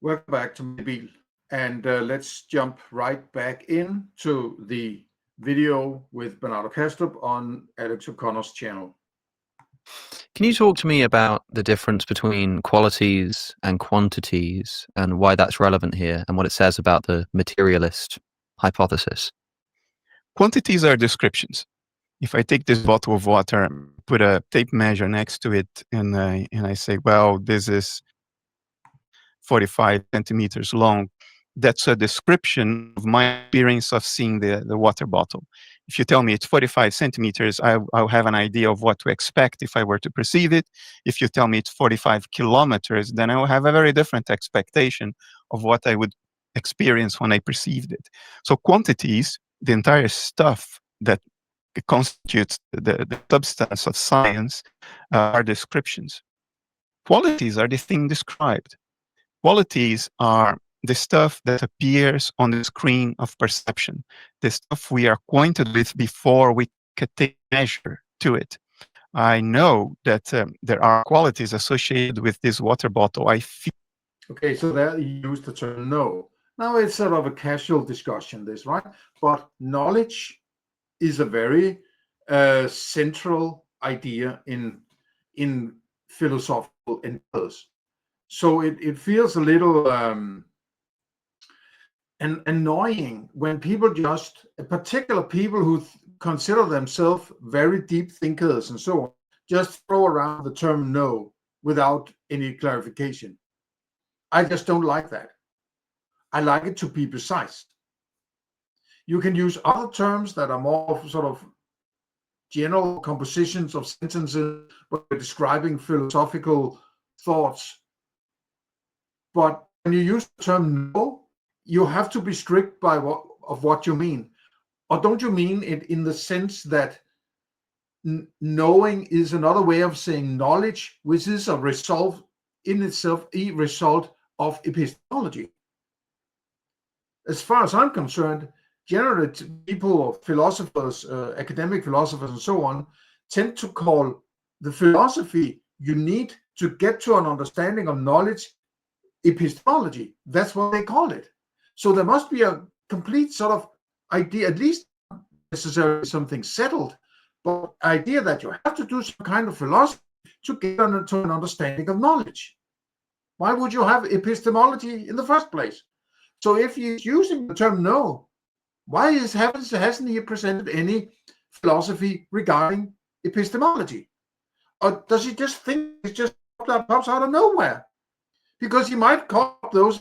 Welcome back to Maybe, and let's jump right back into the video with Bernardo Kastrup on Alex O'Connor's channel. Can you talk to me about the difference between qualities and quantities and why that's relevant here and what it says about the materialist hypothesis? Quantities are descriptions. If I take this bottle of water, put a tape measure next to it, and I say, well, this is 45 centimeters long, that's a description of my experience of seeing the water bottle. If you tell me it's 45 centimeters, I'll have an idea of what to expect if I were to perceive it. If you tell me it's 45 kilometers, then I will have a very different expectation of what I would experience when I perceived it. So quantities, the entire stuff that constitutes the substance of science, are descriptions. Qualities are the thing described. Qualities are the stuff that appears on the screen of perception, the stuff we are acquainted with before we can take measure to it. I know that there are qualities associated with this water bottle. I feel. Okay, so there you use the term know. Now it's sort of a casual discussion, this, right? But knowledge is a very central idea in philosophical endeavors. So it feels a little annoying when people particular people who consider themselves very deep thinkers and so on, just throw around the term know without any clarification. I just don't like that. I like it to be precise. You can use other terms that are more sort of general compositions of sentences, but describing philosophical thoughts. But when you use the term know, you have to be strict by what you mean. Or don't you mean it in the sense that knowing is another way of saying knowledge, which is a result in itself, a result of epistemology? As far as I'm concerned, generally people or philosophers, academic philosophers and so on, tend to call the philosophy you need to get to an understanding of knowledge epistemology. That's what they call it. So there must be a complete sort of idea, at least not necessarily something settled, but idea that you have to do some kind of philosophy to get to an understanding of knowledge. Why would you have epistemology in the first place? So if he's using the term know, why hasn't he presented any philosophy regarding epistemology? Or does he just think it just pops out of nowhere? Because he might call up those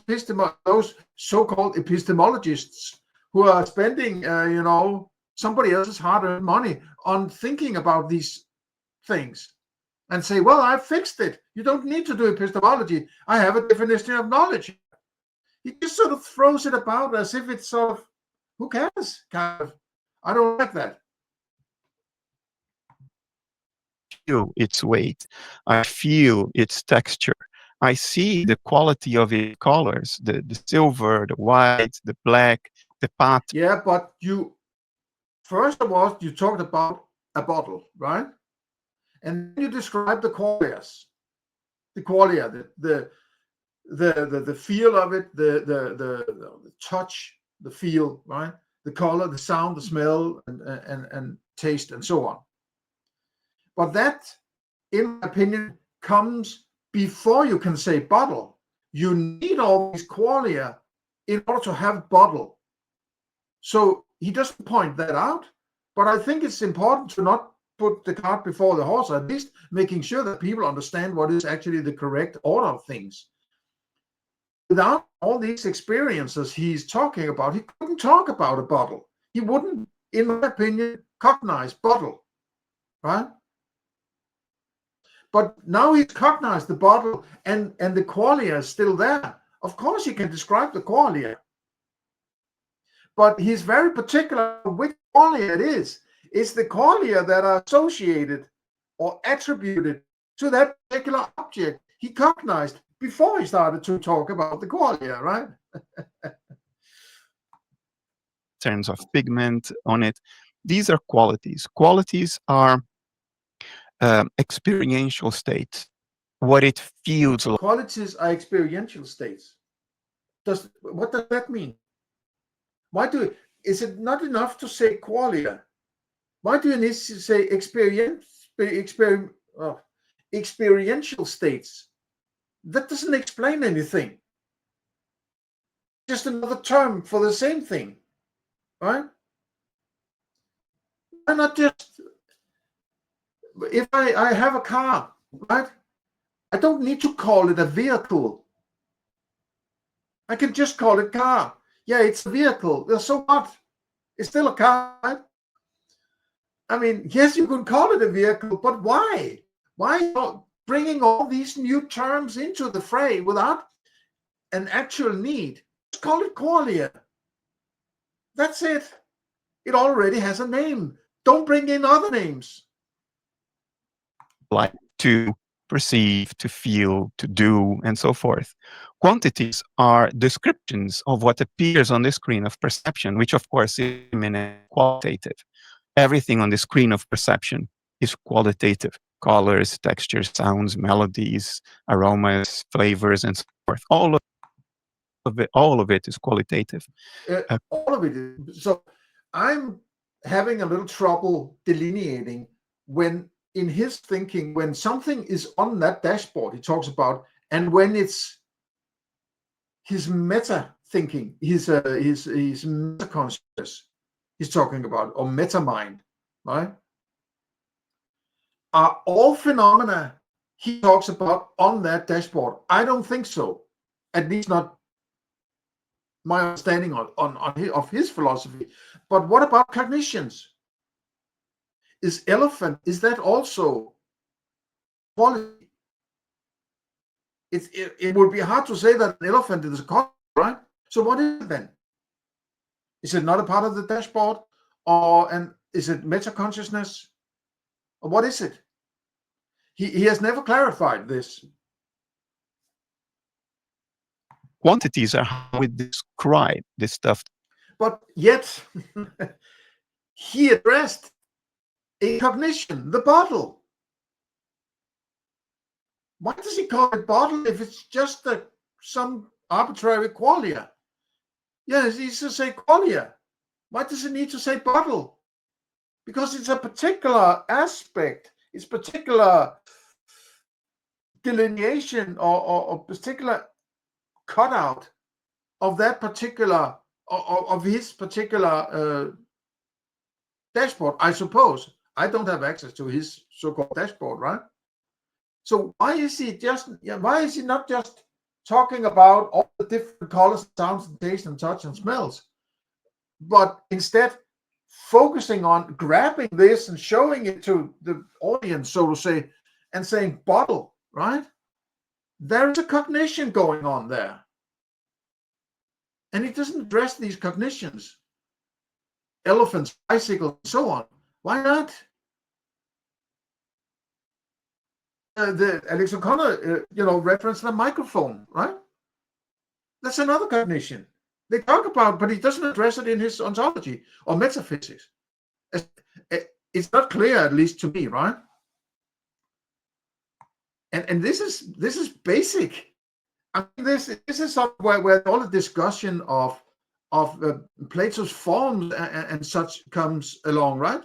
so-called epistemologists who are spending, somebody else's hard-earned money on thinking about these things, and say, "Well, I fixed it. You don't need to do epistemology. I have a definition of knowledge." He just sort of throws it about as if it's sort of, who cares? Kind of. I don't like that. I feel its weight. I feel its texture. I see the quality of its colors, the silver, the white, the black, the pattern. Yeah, but first of all, you talked about a bottle, right? And then you describe the qualia, the feel of it, the touch, the feel, right? The color, the sound, the smell, and taste, and so on. But that, in my opinion, comes before you can say bottle. You need all these qualia in order to have bottle. So he doesn't point that out, but I think it's important to not put the cart before the horse, at least making sure that people understand what is actually the correct order of things. Without all these experiences he's talking about, he couldn't talk about a bottle. He wouldn't, in my opinion, cognize bottle, right? But now he's cognized the bottle, and the qualia is still there. Of course, he can describe the qualia, but he's very particular which qualia it is. It's the qualia that are associated or attributed to that particular object he cognized before he started to talk about the qualia, right? Terms of pigment on it. These are qualities. Qualities are experiential states. What it feels like. Qualities are experiential states. What does that mean? Is it not enough to say qualia? Why do you need to say experiential states? That doesn't explain anything. Just another term for the same thing, right? Why not just, if I have a car, right? I don't need to call it a vehicle. I can just call it car. Yeah, it's a vehicle. So what? It's still a car, right? I mean, yes, you can call it a vehicle, but why? Why bringing all these new terms into the fray without an actual need? Just call it qualia. That's it. It already has a name. Don't bring in other names. Like to perceive, to feel, to do, and so forth. Quantities are descriptions of what appears on the screen of perception, which of course is qualitative. Everything on the screen of perception is qualitative. Colors, textures, sounds, melodies, aromas, flavors, and so forth. All of it is qualitative. All of it is. So I'm having a little trouble delineating when, in his thinking, when something is on that dashboard he talks about, and when it's his meta thinking, his meta consciousness he's talking about, or meta mind, right? Are all phenomena he talks about on that dashboard? I don't think so. At least not my understanding of his philosophy. But what about cognitions? Is that also quality? It would be hard to say that an elephant is a quality, right? So what is it then? Is it not a part of the dashboard? Is it meta consciousness? Or what is it? He has never clarified this. Quantities are how we describe this stuff. But yet, he addressed a cognition, the bottle. Why does he call it bottle if it's just some arbitrary qualia? Yes, he needs to say qualia. Why does he need to say bottle? Because it's a particular aspect, it's particular delineation or particular cutout of that particular, of his particular dashboard, I suppose. I don't have access to his so-called dashboard, right? So why is he not just talking about all the different colors, sounds, and taste, and touch, and smells, but instead focusing on grabbing this and showing it to the audience, so to say, and saying bottle, right? There is a cognition going on there. And he doesn't address these cognitions. Elephants, bicycles, and so on. Why not? The Alex O'Connor, referenced the microphone, right? That's another cognition. They talk about, but he doesn't address it in his ontology or metaphysics. It's not clear, at least to me, right? And this is basic. I mean, this is somewhere where all the discussion of Plato's forms and such comes along, right?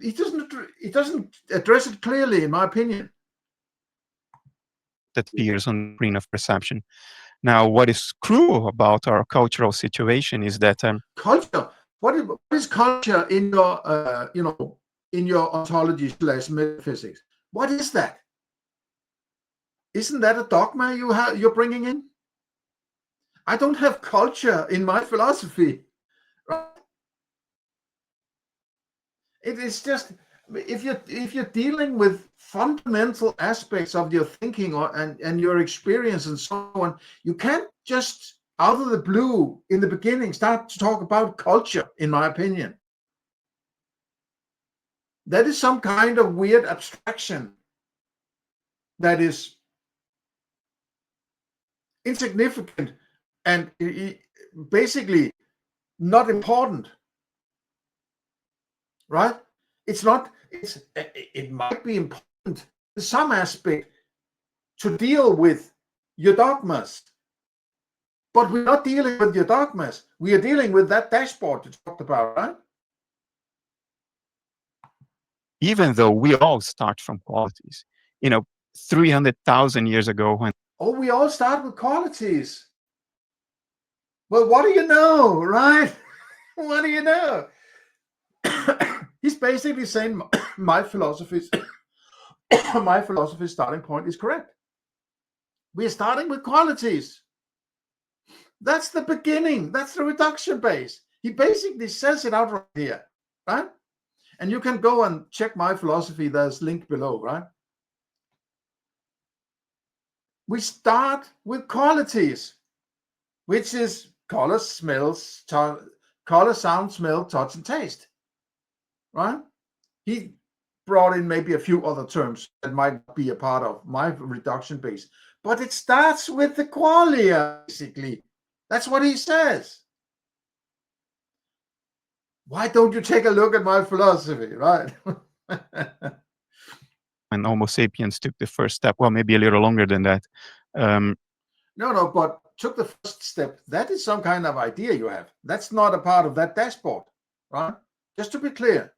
He doesn't address it clearly, in my opinion. That appears on the screen of perception. Now, what is cruel about our cultural situation is that culture. What is culture in your in your ontology / metaphysics? What is that? Isn't that a dogma you're bringing in? I don't have culture in my philosophy. Right? It is just, if you're dealing with fundamental aspects of your thinking and your experience and so on, you can't just out of the blue in the beginning start to talk about culture, in my opinion. That is some kind of weird abstraction that is insignificant and basically not important, right? It might be important in some aspect to deal with your dogmas, But we're not dealing with your dogmas. We are dealing with that dashboard you talked about, right? Even though we all start from qualities. 300,000 years ago when... Oh, we all start with qualities. Well, what do you know, right? What do you know? He's basically saying my philosophy's starting point is correct. We're starting with qualities. That's the beginning. That's the reduction base. He basically says it out right here, right? And you can go and check my philosophy. There's linked below, right? We start with qualities, which is color, smells, color, sound, smell, touch, and taste, right? He brought in maybe a few other terms that might be a part of my reduction base, but it starts with the qualia, basically. That's what he says. Why don't you take a look at my philosophy, right? when Homo sapiens took the first step, well, maybe a little longer than that. No, but took the first step. That is some kind of idea you have. That's not a part of that dashboard, right? Just to be clear.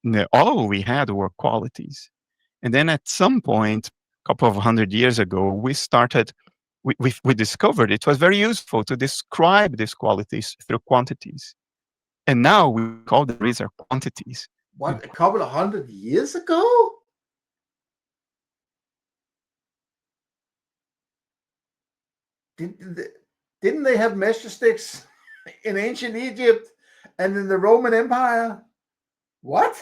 No, all we had were qualities. And then at some point, a couple of 100 years ago, we discovered it was very useful to describe these qualities through quantities. And now we call them these are quantities. What, a couple of 100 years ago? Didn't they have measure sticks in ancient Egypt and in the Roman Empire? What?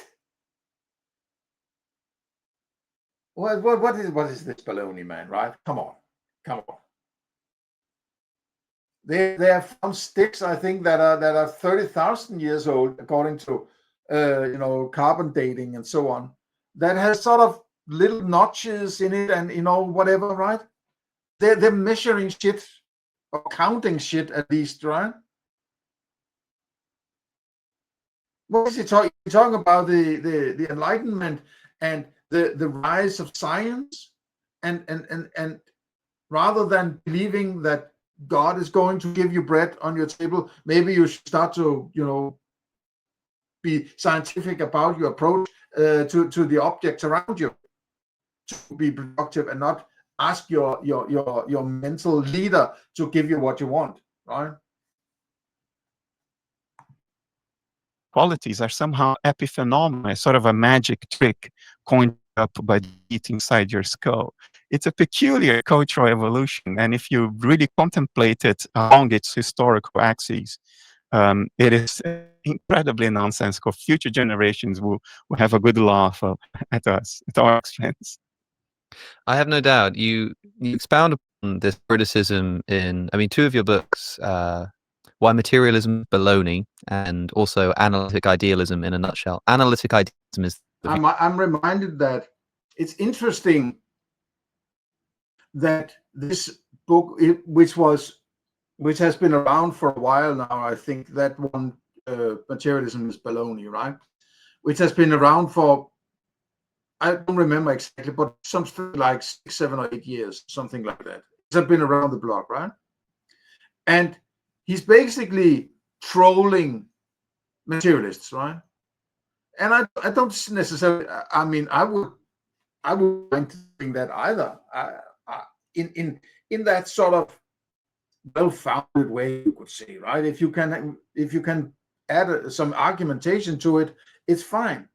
What is this baloney, man? Right? Come on. They have found sticks, I think, that are 30,000 years old, according to carbon dating and so on. That has sort of little notches in it, and whatever, right? They're measuring shit or counting shit at least, right? What is he talking? He's talking about the Enlightenment and the rise of science, and rather than believing that God is going to give you bread on your table, maybe you should start to be scientific about your approach to the objects around you, to be productive and not ask your mental leader to give you what you want, right? Qualities are somehow epiphenomena, sort of a magic trick coined up by the heat inside your skull. It's a peculiar cultural evolution, and if you really contemplate it along its historical axes, it is incredibly nonsensical. Future generations will have a good laugh at us, at our expense. I have no doubt. You expound upon this criticism in, two of your books, Why Materialism is Baloney, and also Analytic Idealism in a Nutshell. Analytic Idealism is... I'm reminded that it's interesting that this book, which has been around for a while now, I think that one, Materialism is Baloney, right? Which has been around for, I don't remember exactly, but something like 6, 7, or 8 years, something like that. It's been around the block, right? And he's basically trolling materialists, right? And I don't necessarily, I would like to think that either. In that sort of well-founded way, you could say, right? If you can add some argumentation to it, it's fine.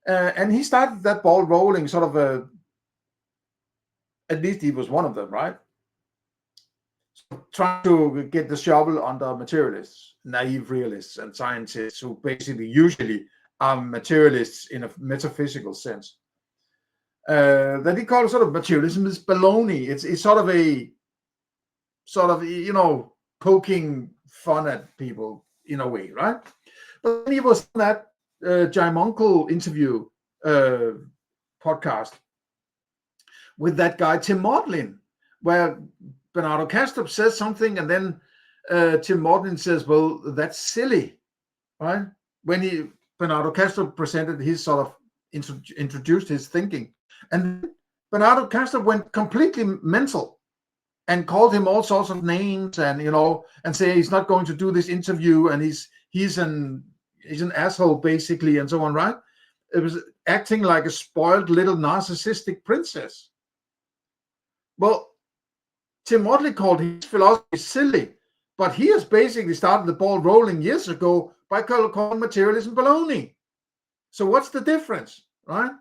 And he started that ball rolling, sort of at least he was one of them, right? So trying to get the shovel under materialists, naive realists, and scientists who basically usually are materialists in a metaphysical sense. That he calls sort of materialism is baloney. It's sort of poking fun at people in a way, right? But then he was on that Jim Uncle interview podcast with that guy Tim Maudlin, where Bernardo Kastrup says something, and then Tim Maudlin says, "Well, that's silly," right? When Bernardo Kastrup presented his sort of introduced his thinking, and Bernardo Kastrup went completely mental, and called him all sorts of names, and and say he's not going to do this interview, and he's an asshole basically, and so on, right? It was acting like a spoiled little narcissistic princess. Well, Tim Motley called his philosophy silly, but he has basically started the ball rolling years ago by calling materialism baloney. So what's the difference, right?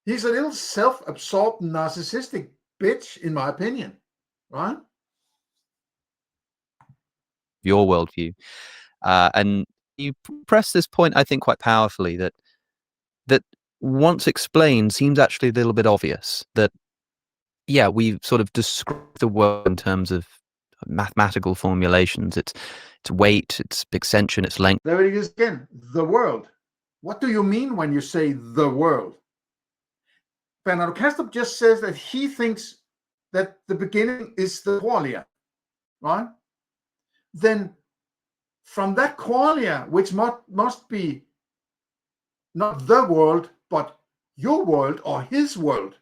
He's a little self-absorbed, narcissistic bitch, in my opinion, right? Your worldview. And you press this point, I think, quite powerfully, that once explained seems actually a little bit obvious. That, yeah, we sort of describe the world in terms of mathematical formulations. It's weight, its extension, its length. There it is again, the world. What do you mean when you say the world? Bernardo Kastrup just says that he thinks that the beginning is the qualia, right? Then from that qualia, which must be not the world, but your world or his world,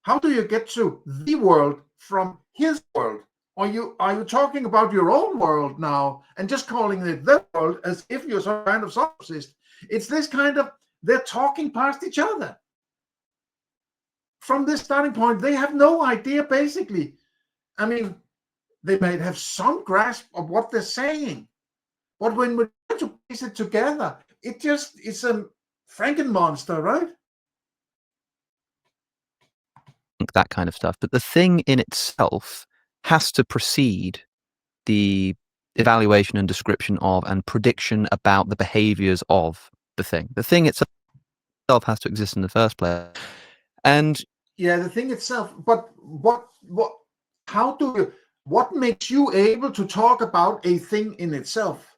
how do you get to the world from his world? Are you talking about your own world now and just calling it the world as if you're some kind of solipsist? It's this kind of, they're talking past each other. From this starting point, they have no idea, basically. I mean, they might have some grasp of what they're saying, but when we try to piece it together, it's a Frankenmonster, right? That kind of stuff. But the thing in itself has to precede the evaluation and description of and prediction about the behaviors of the thing. The thing itself has to exist in the first place. And yeah, the thing itself, but what makes you able to talk about a thing in itself?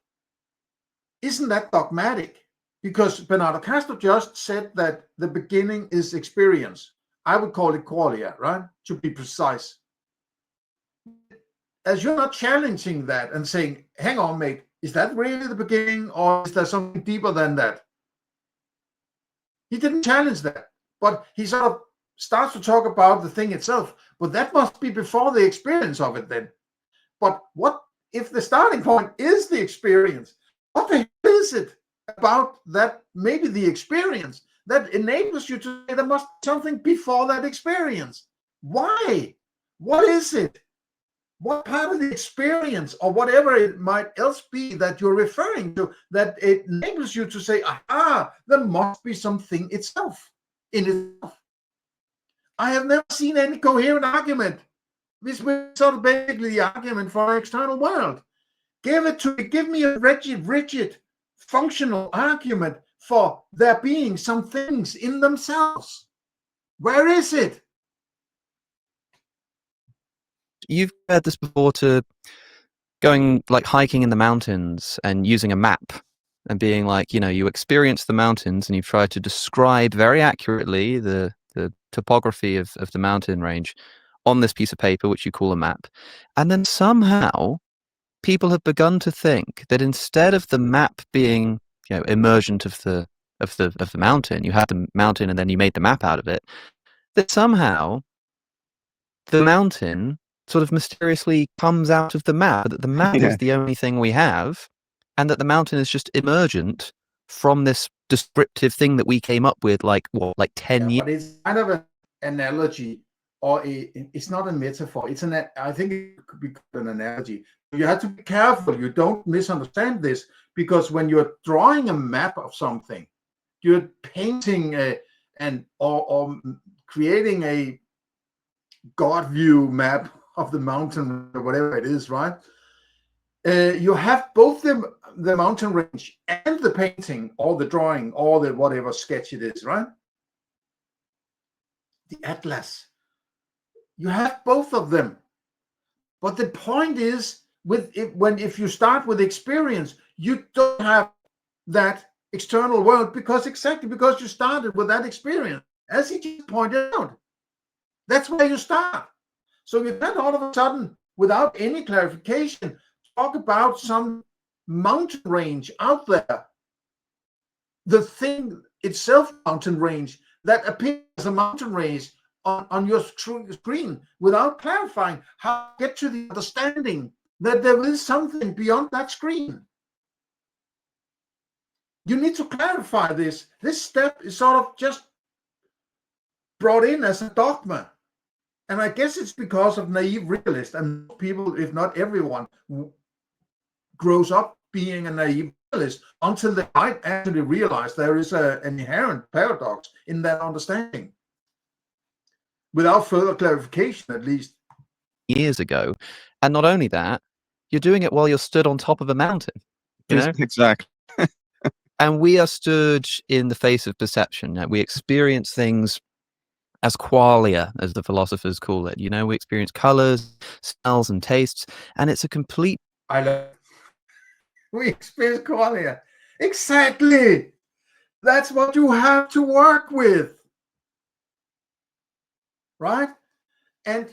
Isn't that dogmatic? Because Bernardo Kastrup just said that the beginning is experience. I would call it qualia, right? To be precise. As you're not challenging that and saying, hang on, mate, is that really the beginning, or is there something deeper than that? He didn't challenge that, but he sort of starts to talk about the thing itself. But that must be before the experience of it then. But what if the starting point is the experience? What the hell is it about that, maybe the experience, that enables you to say there must be something before that experience? Why? What is it? What part of the experience, or whatever it might else be that you're referring to, that it enables you to say, aha, there must be something itself in itself? I have never seen any coherent argument. This was sort of basically the argument for our external world. Give me a rigid, functional argument for there being some things in themselves. Where is it? You've heard this before, to going like hiking in the mountains and using a map and being like, you experience the mountains and you try to describe very accurately the topography of the mountain range on this piece of paper, which you call a map. And then somehow people have begun to think that instead of the map being, emergent of the mountain, you had the mountain and then you made the map out of it, that somehow the mountain sort of mysteriously comes out of the map, that the map is the only thing we have, and that the mountain is just emergent from this descriptive thing that we came up with, like 10 years. But it's kind of an analogy, or it's not a metaphor. I think it could be an analogy. You have to be careful you don't misunderstand this, because when you're drawing a map of something, you're painting or creating a God view map of the mountain, or whatever it is, right? You have both the mountain range and the painting, or the drawing, or the whatever sketch it is, right? The atlas. You have both of them. But the point is, if you start with experience, you don't have that external world, because you started with that experience, as he just pointed out. That's where you start. So you can't all of a sudden, without any clarification, talk about some mountain range out there. The thing itself, mountain range, that appears as a mountain range on your screen without clarifying how to get to the understanding that there is something beyond that screen. You need to clarify this. This step is sort of just brought in as a dogma. And I guess it's because of naive realists, and people, if not everyone, grows up being a naive realist until they might actually realize there is an inherent paradox in that understanding, without further clarification, at least. Years ago. And not only that, you're doing it while you're stood on top of a mountain. You know? Exactly. And we are stood in the face of perception. We experience things as qualia, as the philosophers call it. You know, we experience colors, smells, and tastes, and it's a complete. I love. We experience qualia. Exactly. That's what you have to work with, right? And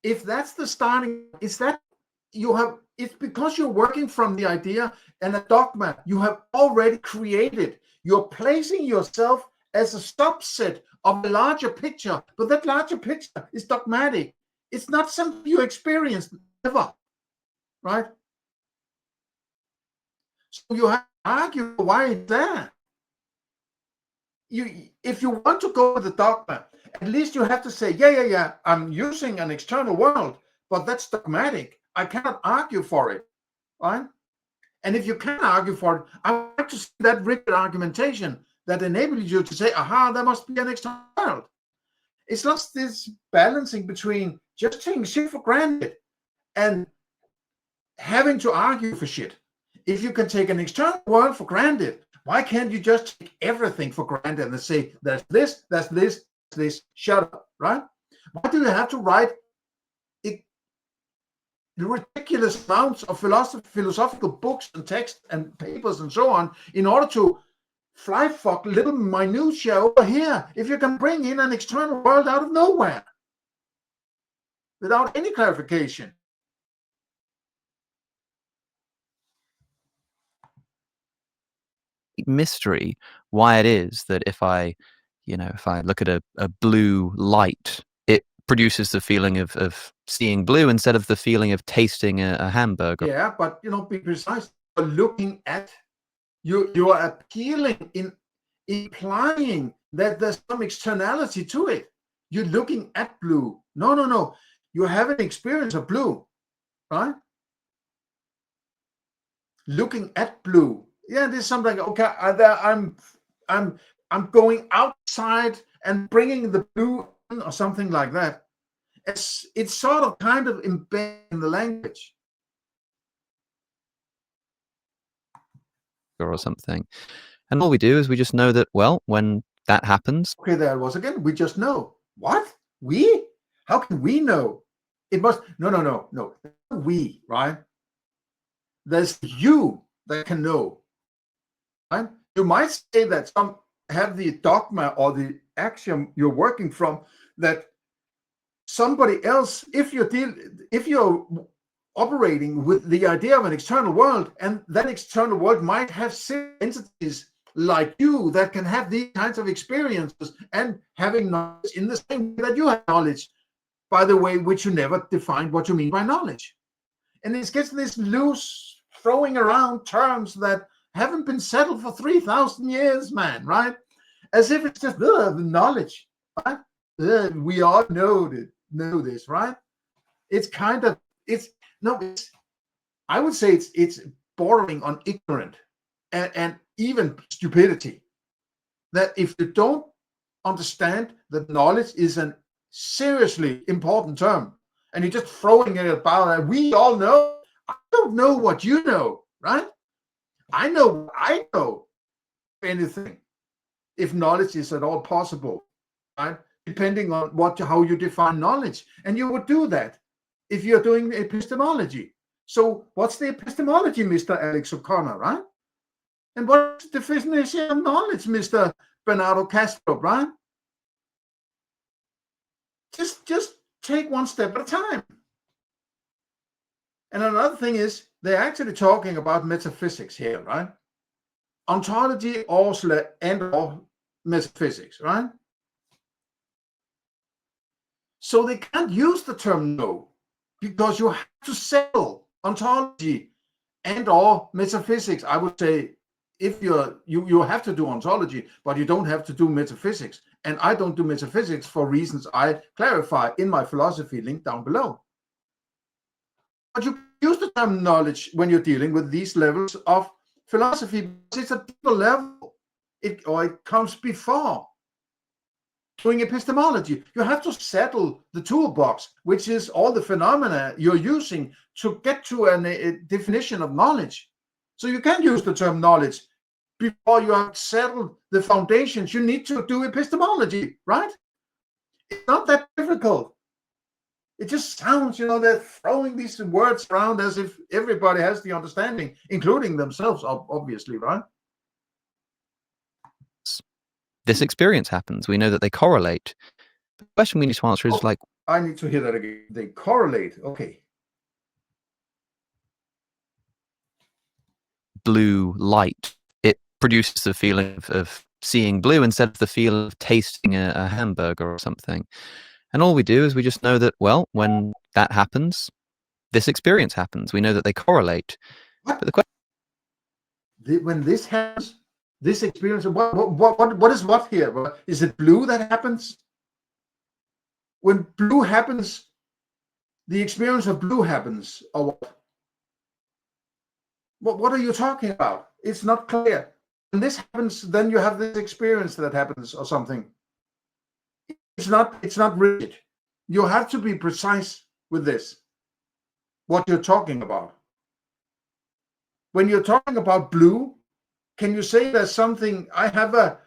if that's the starting, it's that you have. It's because you're working from the idea and a dogma you have already created. You're placing yourself as a subset of a larger picture, but that larger picture is dogmatic. It's not something you experienced ever, right? So you have to argue why it's there. If you want to go with the dogma, at least you have to say, yeah, I'm using an external world, but that's dogmatic. I cannot argue for it, right? And if you can argue for it, I would like to see that rigid argumentation that enables you to say, aha, there must be an external world. It's not this balancing between just taking shit for granted and having to argue for shit. If you can take an external world for granted, why can't you just take everything for granted and say, that's this, that's this, that's this, shut up, right? Why do you have to write ridiculous amounts of philosophical books and texts and papers and so on in order to fly fuck little minutiae over here if you can bring in an external world out of nowhere without any clarification? Mystery why it is that if I look at a blue light, it produces the feeling of seeing blue instead of the feeling of tasting a hamburger. Yeah, but be precise. You're looking at you are appealing in implying that there's some externality to it. You're looking at blue. No. You have an experience of blue, right? Looking at blue. Yeah, there's something. Okay, I'm going outside and bringing the blue in or something like that. It's sort of kind of embedded in the language. Or something. And all we do is we just know that, well, when that happens. Okay, there it was again. We just know. What? We? How can we know? It must. No. We, right? There's you that can know. Right? You might say that some have the dogma or the axiom you're working from that somebody else, if you're operating with the idea of an external world, and that external world might have entities like you that can have these kinds of experiences and having knowledge in the same way that you have knowledge, by the way, which you never defined what you mean by knowledge. And it gets this loose throwing around terms that haven't been settled for 3,000 years, man, right? As if it's just the knowledge, right? We all know this, right? It's kind of, I would say it's bordering on ignorant and even stupidity. That if you don't understand that knowledge is a seriously important term, and you're just throwing it about, and we all know, I don't know what you know, right? I know what I know, if anything, if knowledge is at all possible, right? Depending on how you define knowledge. And you would do that if you're doing epistemology. So what's the epistemology, Mr. Alex O'Connor, right? And what's the definition of knowledge, Mr. Bernardo Kastrup, right? Just take one step at a time. And another thing is, they're actually talking about metaphysics here, right? Ontology or metaphysics, right? So they can't use the term no, because you have to settle ontology and or metaphysics. I would say, if you have to do ontology, but you don't have to do metaphysics. And I don't do metaphysics for reasons I clarify in my philosophy link down below. But you use the term knowledge when you're dealing with these levels of philosophy, because it's a deeper level. It comes before doing epistemology. You have to settle the toolbox, which is all the phenomena you're using to get to a definition of knowledge. So you can use the term knowledge before you have settled the foundations. You need to do epistemology, right? It's not that difficult. It just sounds, they're throwing these words around as if everybody has the understanding, including themselves, obviously, right? This experience happens. We know that they correlate. The question we need to answer is like... I need to hear that again. They correlate. Okay. Blue light. It produces the feeling of seeing blue instead of the feel of tasting a hamburger or something. And all we do is we just know that, well, when that happens, this experience happens. We know that they correlate. What? But the question... When this happens, this experience, what is what here? Is it blue that happens? When blue happens, the experience of blue happens, or what? What are you talking about? It's not clear. When this happens, then you have this experience that happens, or something. It's not rigid. You have to be precise with this, what you're talking about. When you're talking about blue, can you say there's something, I have a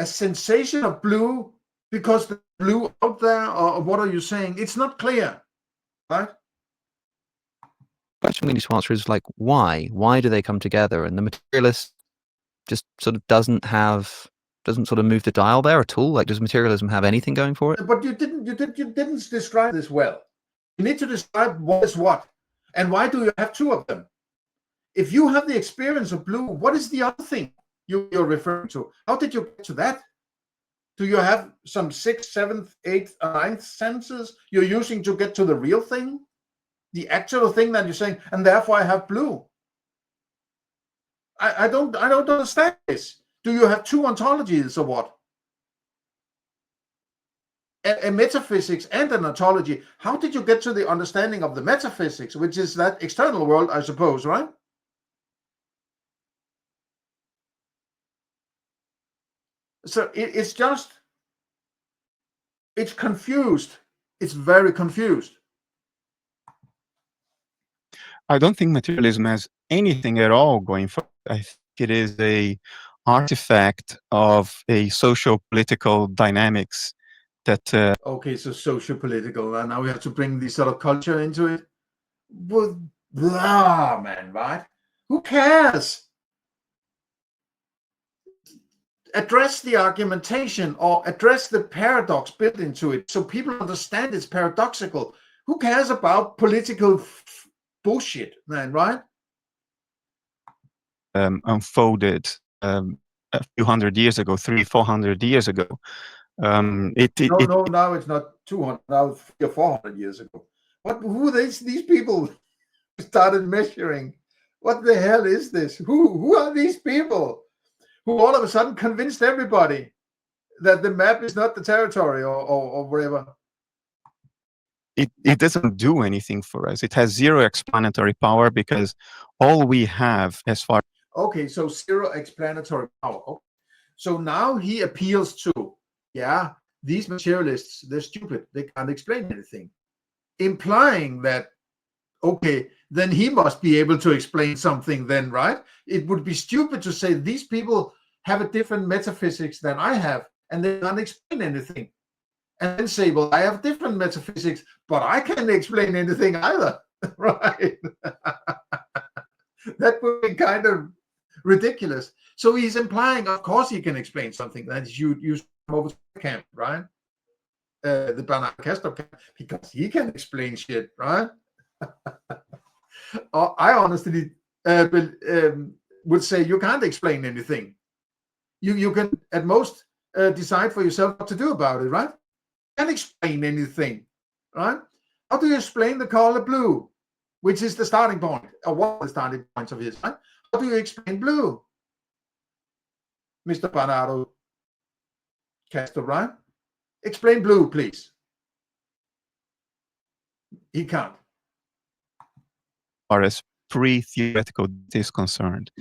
sensation of blue because the blue out there, or what are you saying? It's not clear, right? The question we need to answer is like, why? Why do they come together? And the materialist just sort of doesn't sort of move the dial there at all. Like, does materialism have anything going for it? But you didn't describe this well. You need to describe what is what, and why do you have two of them? If you have the experience of blue, what is the other thing you're referring to? How did you get to that? Do you have some 6th, 7th, 8th, 9th senses you're using to get to the real thing? The actual thing that you're saying, and therefore I have blue. I don't understand this. Do you have two ontologies or what? A metaphysics and an ontology. How did you get to the understanding of the metaphysics, which is that external world, I suppose, right? So it's confused. It's very confused. I don't think materialism has anything at all going for it. I think it is a artifact of a socio-political dynamics that... Okay, so socio-political, and now we have to bring this sort of culture into it. Well, blah, man, right? Who cares? Address the argumentation or address the paradox built into it so people understand it's paradoxical. Who cares about political bullshit, man, right? Unfolded a few hundred years ago, 300-400 years ago. No, now it's not 200, now it's 300 or 400 years ago. Who are these people started measuring? What the hell is this? Who are these people who all of a sudden convinced everybody that the map is not the territory or whatever? It doesn't do anything for us. It has zero explanatory power because all we have as far... Okay, so zero explanatory power. Okay. So now he appeals to, these materialists, they're stupid. They can't explain anything. Implying that, okay, then he must be able to explain something then, right? It would be stupid to say these people have a different metaphysics than I have, and they can't explain anything. And then say, well, I have different metaphysics, but I can't explain anything either, right? That would be kind of ridiculous. So he's implying, of course, he can explain something. That you come over to the camp, right? The Bernardo Kastrup camp, because he can explain shit, right? I honestly would say you can't explain anything. You can at most decide for yourself what to do about it, right? can't explain anything, right? How do you explain the color blue, which is the starting point, or one of the starting points of his, right? How do you explain blue, Mr. Bernardo Kastrup, right? Explain blue, please. He can't. As far as pre-theoretical is concerned,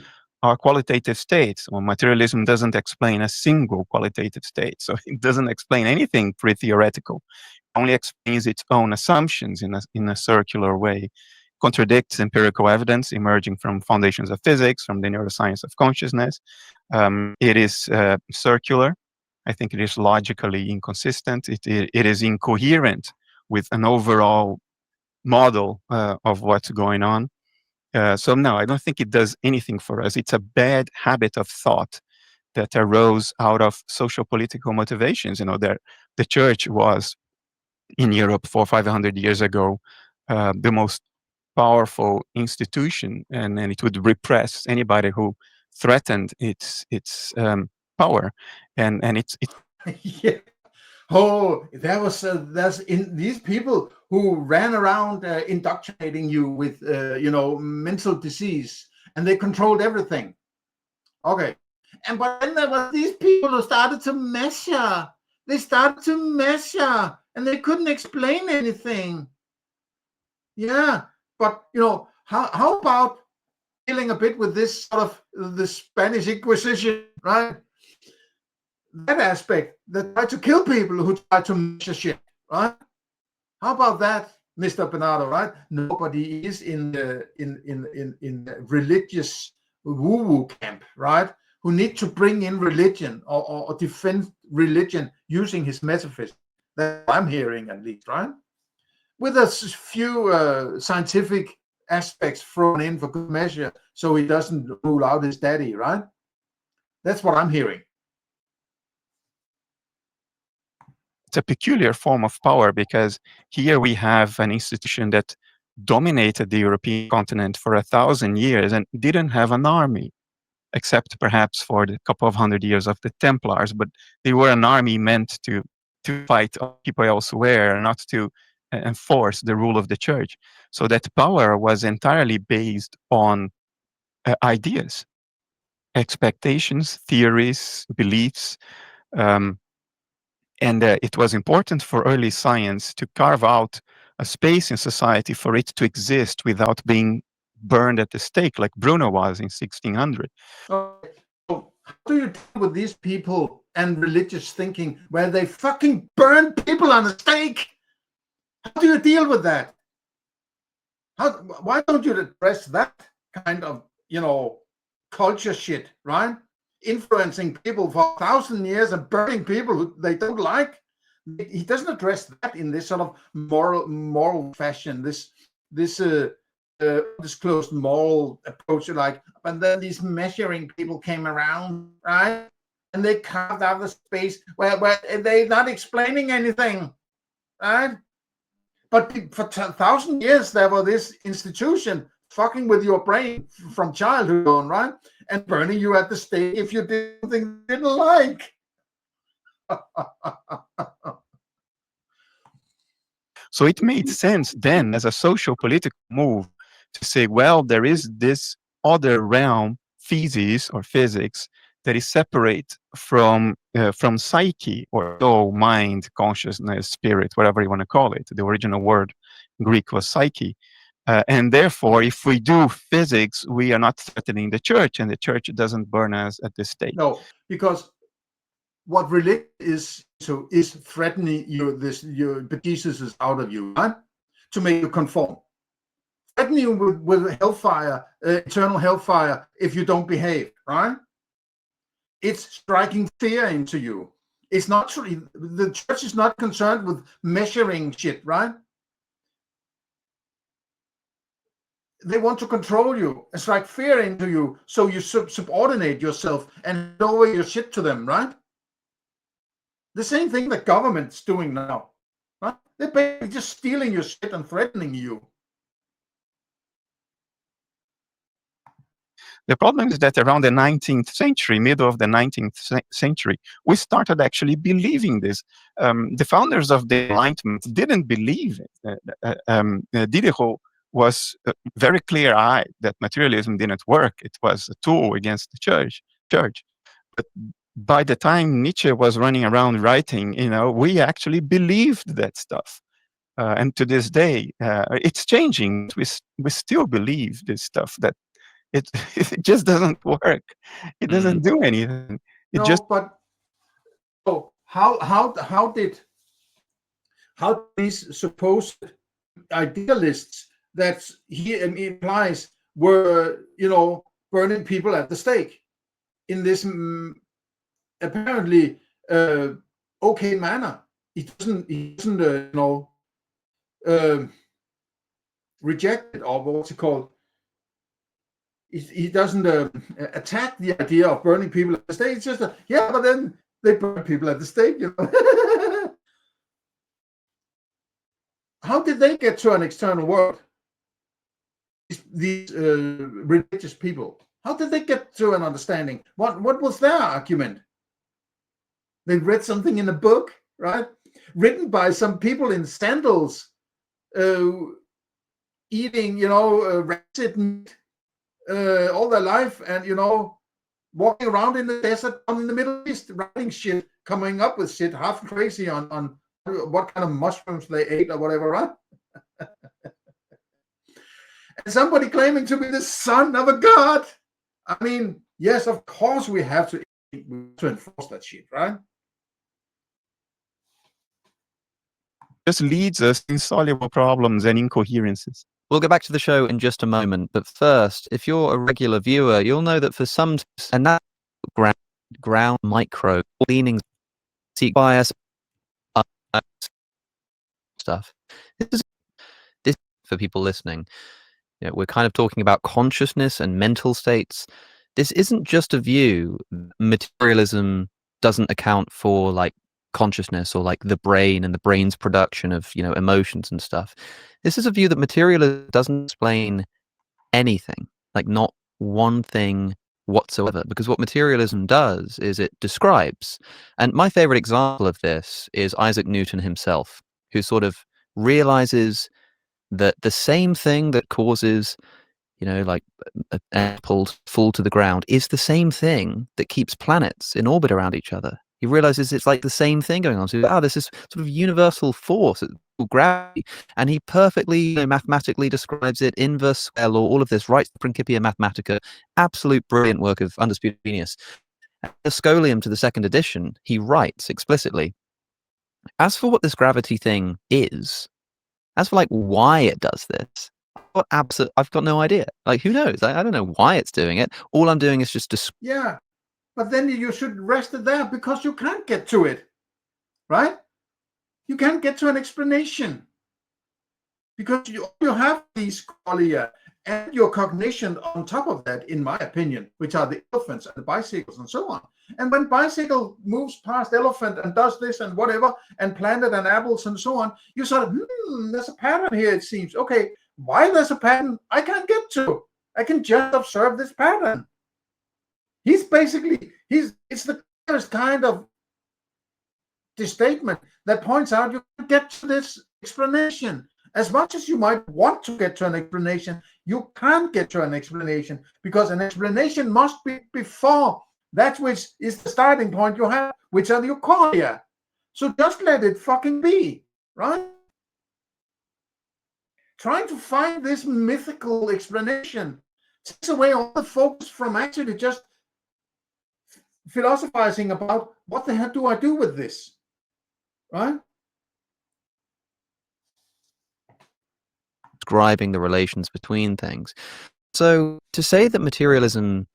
are qualitative states. Well, materialism doesn't explain a single qualitative state, so it doesn't explain anything pre-theoretical. It only explains its own assumptions in a circular way, contradicts empirical evidence emerging from foundations of physics, from the neuroscience of consciousness. It is circular. I think it is logically inconsistent. It is incoherent with an overall model of what's going on. So no, I don't think it does anything for us. It's a bad habit of thought that arose out of social political motivations. The church was in Europe 400-500 years ago the most powerful institution, and it would repress anybody who threatened its power, and it's Yeah. Oh, there's in these people who ran around indoctrinating you with mental disease, and they controlled everything. Okay, but then there were these people who started to measure. They started to measure, and they couldn't explain anything. Yeah, but how about dealing a bit with this sort of the Spanish Inquisition, right? That aspect that try to kill people who try to measure shit, right? How about that, Mr. Bernardo, right? Nobody is in religious woo-woo camp, right? Who need to bring in religion or defend religion using his metaphysics. That's what I'm hearing, at least, right? With a few scientific aspects thrown in for good measure, so he doesn't rule out his daddy, right? That's what I'm hearing. It's a peculiar form of power, because here we have an institution that dominated the European continent for 1,000 years and didn't have an army, except perhaps for the couple of hundred years of the Templars. But they were an army meant to fight people elsewhere, not to enforce the rule of the church. So that power was entirely based on ideas, expectations, theories, beliefs. And it was important for early science to carve out a space in society for it to exist without being burned at the stake, like Bruno was in 1600. Okay. So how do you deal with these people and religious thinking where they fucking burn people on a stake? How do you deal with that? Why don't you address that kind of, culture shit, right? Influencing people for 1,000 years and burning people who they don't like. He doesn't address that in this sort of moral fashion. This disclosed moral approach, but then these measuring people came around, right? And they carved out the space where they're not explaining anything, right? But for 1,000 years, there was this institution fucking with your brain from childhood on, right? And burning you at the stake if you did something you didn't like. So it made sense then, as a social political move, to say, well, there is this other realm, thesis or physics, that is separate from psyche, or soul, mind, consciousness, spirit, whatever you want to call it. The original word in Greek was psyche. And therefore, if we do physics, we are not threatening the church, and the church doesn't burn us at this stage. No, because what religion is threatening you, Jesus is out of you, right? To make you conform. Threatening you with hellfire, eternal hellfire, if you don't behave, right? It's striking fear into you. It's not true. The church is not concerned with measuring shit, right? They want to control you and strike fear into you, so you subordinate yourself and hand over your shit to them, right? The same thing that government's doing now, right? They're basically just stealing your shit and threatening you. The problem is that around the 19th century, middle of the 19th century, we started actually believing this. The founders of the Enlightenment didn't believe it. Diderot was very clear-eyed that materialism didn't work. It was a tool against the church. But by the time Nietzsche was running around writing, we actually believed that stuff. And to this day, it's changing. We still believe this stuff, that it just doesn't work. It doesn't do anything. But so how did these supposed idealists that he implies were burning people at the stake in this apparently okay manner? He doesn't reject it, or what's it called? He doesn't attack the idea of burning people at the stake. It's just but then they burn people at the stake. How did they get to an external world? These religious people. How did they get to an understanding? What was their argument? They read something in a book, right? Written by some people in sandals, eating, rancid meat all their life, and walking around in the desert in the Middle East, writing shit, coming up with shit, half crazy on what kind of mushrooms they ate or whatever, right? And somebody claiming to be the son of a god. I mean, yes, of course we have to enforce that shit, right? Just leads us to insoluble problems and incoherences. We'll get back to the show in just a moment, but first, if you're a regular viewer, you'll know that for some, and that ground micro leanings, seek bias, stuff. This for people listening. We're kind of talking about consciousness and mental states. This isn't just a view. Materialism doesn't account for like consciousness or like the brain and the brain's production of emotions and stuff. This is a view that materialism doesn't explain anything, like not one thing whatsoever, because what materialism does is it describes. And my favorite example of this is Isaac Newton himself, who sort of realizes that the same thing that causes like an apple to fall to the ground is the same thing that keeps planets in orbit around each other. He realizes it's like the same thing going on. So, this is sort of universal force, gravity, and he perfectly mathematically describes it, inverse square law, all of this, writes the Principia Mathematica, absolute brilliant work of undisputed genius. And the Scholium to the second edition, he writes explicitly, as for what this gravity thing is, as for like why it does this, I've got no idea. Like, who knows? I don't know why it's doing it. All I'm doing is just yeah, but then you should rest it there, because you can't get to it, right? You can't get to an explanation, because you have these qualia and your cognition on top of that, in my opinion, which are the elephants and the bicycles and so on. And when bicycle moves past elephant and does this and whatever, and planet and apples and so on, you sort of, there's a pattern here, it seems. Okay, why there's a pattern, I can't get to. I can just observe this pattern. It's the clearest kind of statement that points out you can get to this explanation. As much as you might want to get to an explanation, you can't get to an explanation, because an explanation must be before that which is the starting point you have, which are the qualia. So just let it fucking be, right? Trying to find this mythical explanation takes away all the focus from actually just philosophizing about what the hell do I do with this, right? Describing the relations between things. So to say that materialism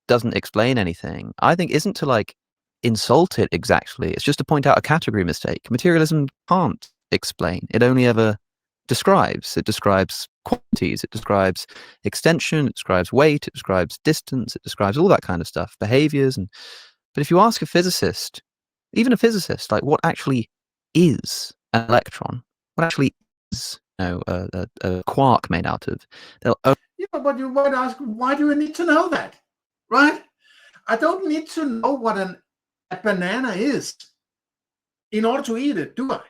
doesn't explain anything, I think isn't to like insult it exactly. It's just to point out a category mistake. Materialism can't explain. It only ever describes. It describes quantities. It describes extension. It describes weight. It describes distance. It describes all that kind of stuff, behaviors. But if you ask a physicist, even a physicist, like what actually is an electron, what actually is a quark made out of, they'll Yeah, but you might ask, why do you need to know that? Right? I don't need to know what a banana is in order to eat it, do I?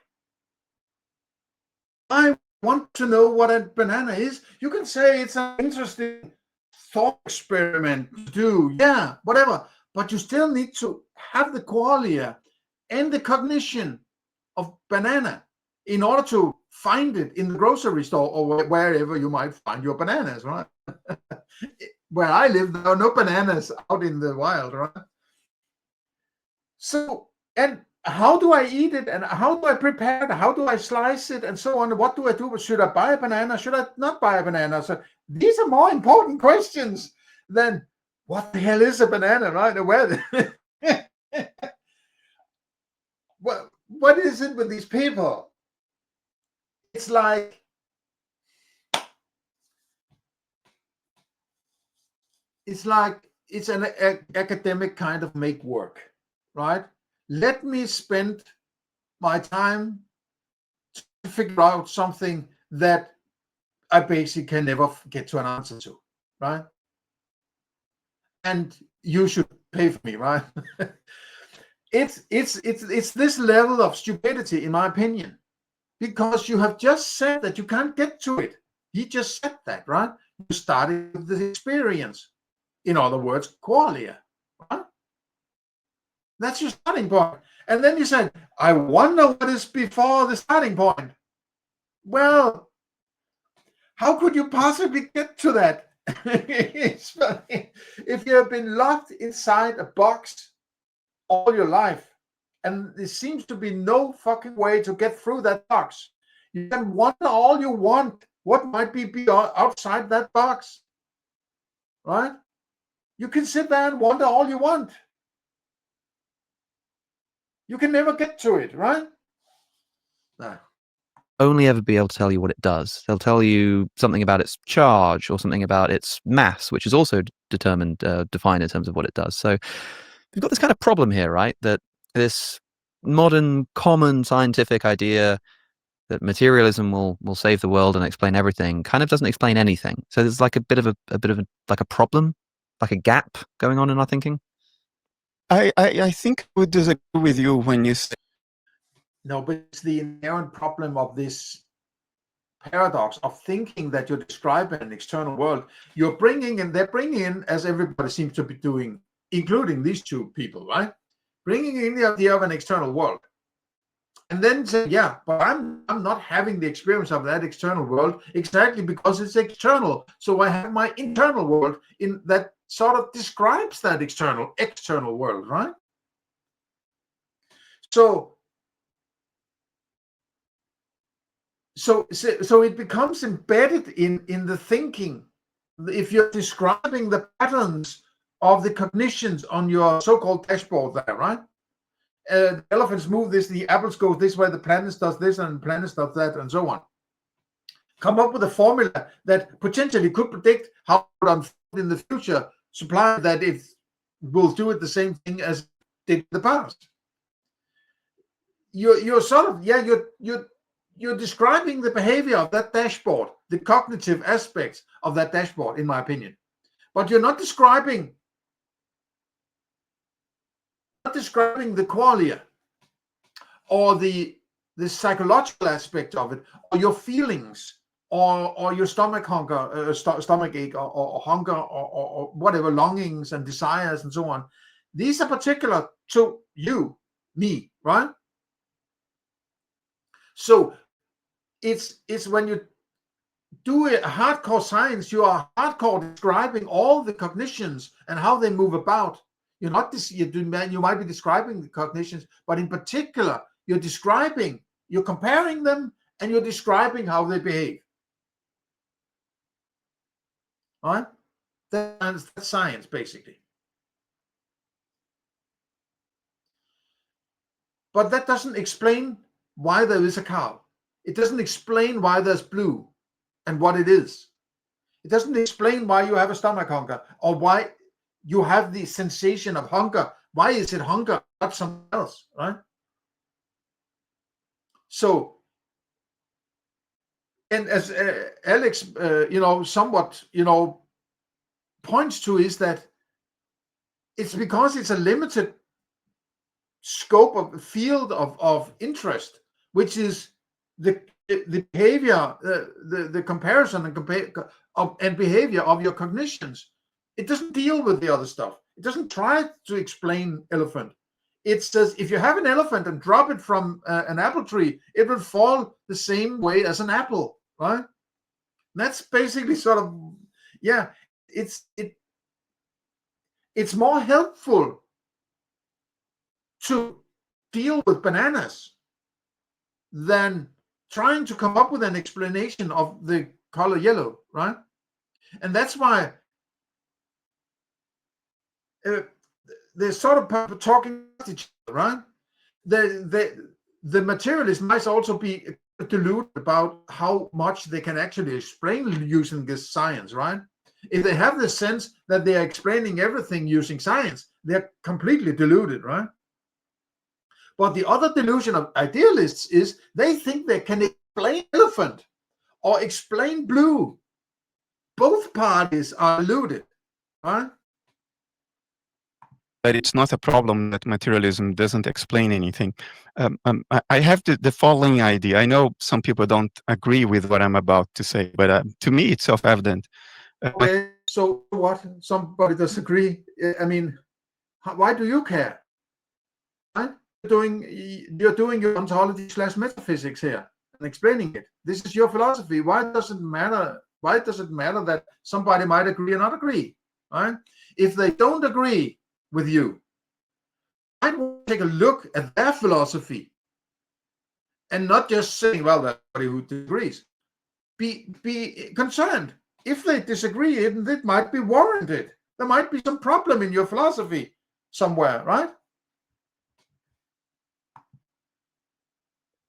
I want to know what a banana is. You can say it's an interesting thought experiment to do, yeah, whatever, but you still need to have the qualia and the cognition of banana in order to find it in the grocery store or wherever you might find your bananas, right? Where I live, there are no bananas out in the wild, right? So, and how do I eat it, and how do I prepare it, how do I slice it, and so on? What do I do? Should I buy a banana? Should I not buy a banana? So these are more important questions than what the hell is a banana, right? What is it with these people? It's like it's an academic kind of make work, right? Let me spend my time to figure out something that I basically can never get to an answer to, right? And you should pay for me, right? It's this level of stupidity, in my opinion, because you have just said that you can't get to it. He just said that, right? You started with the experience. In other words, qualia, right? That's your starting point. And then you said, I wonder what is before the starting point. Well, how could you possibly get to that? It's funny. If you have been locked inside a box all your life, and there seems to be no fucking way to get through that box, you can wonder all you want what might be outside that box, right? You can sit there and wonder all you want. You can never get to it, right? No. Only ever be able to tell you what it does. They'll tell you something about its charge or something about its mass, which is also defined in terms of what it does. So we've got this kind of problem here, right? That this modern common scientific idea that materialism will save the world and explain everything kind of doesn't explain anything. So there's like a bit of a problem, like a gap going on in our thinking. I think I would disagree with you when you say. No, but it's the inherent problem of this paradox of thinking that you're describing an external world. They're bringing in, as everybody seems to be doing, including these two people, right? Bringing in the idea of an external world. And then say, yeah, but I'm not having the experience of that external world exactly because it's external. So I have my internal world in that sort of describes that external world, right? So it becomes embedded in the thinking. If you're describing the patterns of the cognitions on your so-called dashboard there, right? The elephants move this, the apples go this way, the planets does this, and the planets does that, and so on. Come up with a formula that potentially could predict how it would unfold in the future, supply that it will do it the same thing as it did in the past. You're sort of, yeah, you're describing the behavior of that dashboard, the cognitive aspects of that dashboard, in my opinion. But you're not describing the qualia or the psychological aspect of it, or your feelings, or your stomach hunger, stomach ache, or hunger, or whatever, longings and desires and so on. These are particular to you, me, right? So it's when you do a hardcore science, you are hardcore describing all the cognitions and how they move about. You're not you might be describing the cognitions, but in particular, you're comparing them, and you're describing how they behave. All right? That's science, basically. But that doesn't explain why there is a cow. It doesn't explain why there's blue and what it is. It doesn't explain why you have a stomach hunger, or why you have the sensation of hunger. Why is it hunger, not something else, right? So and as Alex, somewhat, points to, is that it's because it's a limited scope of field of interest, which is the behavior, the comparison and behavior of your cognitions. It doesn't deal with the other stuff. It doesn't try to explain elephant. It says if you have an elephant and drop it from an apple tree, it will fall the same way as an apple, right? And that's basically sort of, yeah, it's more helpful to deal with bananas than trying to come up with an explanation of the color yellow, right? And that's why they're sort of talking to each other, right? The materialist might also be deluded about how much they can actually explain using this science, right? If they have the sense that they are explaining everything using science, they're completely deluded, right? But the other delusion of idealists is they think they can explain elephant or explain blue. Both parties are deluded, right? But it's not a problem that materialism doesn't explain anything. I have the following idea. I know some people don't agree with what I'm about to say, but to me, it's self-evident. Okay, so what? Somebody disagree? I mean, why do you care? Right? You're doing your ontology/metaphysics here and explaining it. This is your philosophy. Why does it matter? Why does it matter that somebody might agree or not agree? Right? If they don't agree with you, I might take a look at their philosophy and not just saying, well, that's somebody who disagrees. Be concerned. If they disagree, it might be warranted. There might be some problem in your philosophy somewhere, right?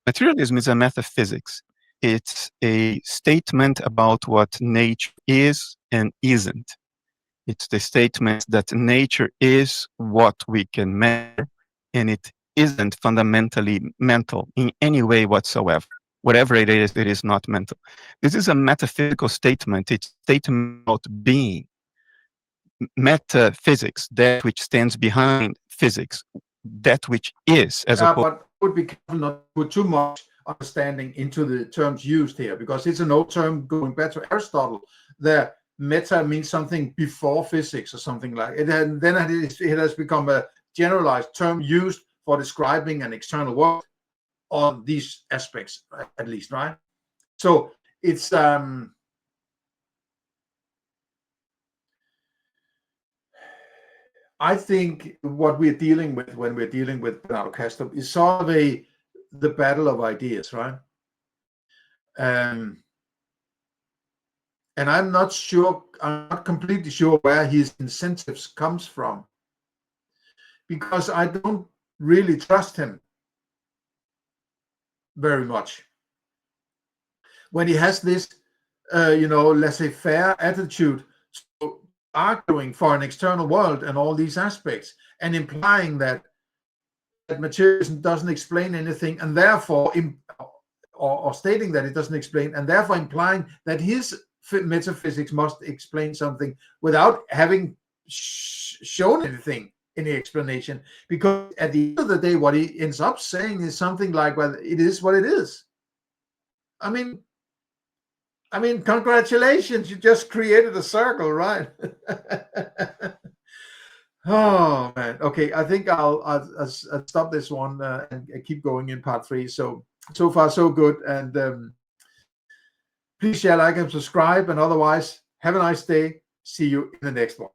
Materialism is a metaphysics. It's a statement about what nature is and isn't. It's the statement that nature is what we can measure, and it isn't fundamentally mental in any way whatsoever. Whatever it is not mental. This is a metaphysical statement. It's a statement about being. Metaphysics, that which stands behind physics, that which is, as opposed. But would be careful not to put too much understanding into the terms used here, because it's an old term going back to Aristotle. The meta means something before physics or something like it, and then it has become a generalized term used for describing an external world on these aspects, at least, right? So it's I think what we're dealing with when we're dealing with Bernardo Kastrup is sort of the battle of ideas, right? And I'm not completely sure where his incentives comes from, because I don't really trust him very much. When he has this, laissez-faire attitude, so arguing for an external world and all these aspects, and implying that materialism doesn't explain anything, and therefore, or stating that it doesn't explain, and therefore implying that his metaphysics must explain something without having shown anything, any explanation. Because at the end of the day, what he ends up saying is something like, well, it is what it is. I mean, congratulations, you just created a circle, right? Oh man. Okay, I think I'll stop this one and keep going in part 3. So far so good, and please share, like, and subscribe, and otherwise have a nice day. See you in the next one.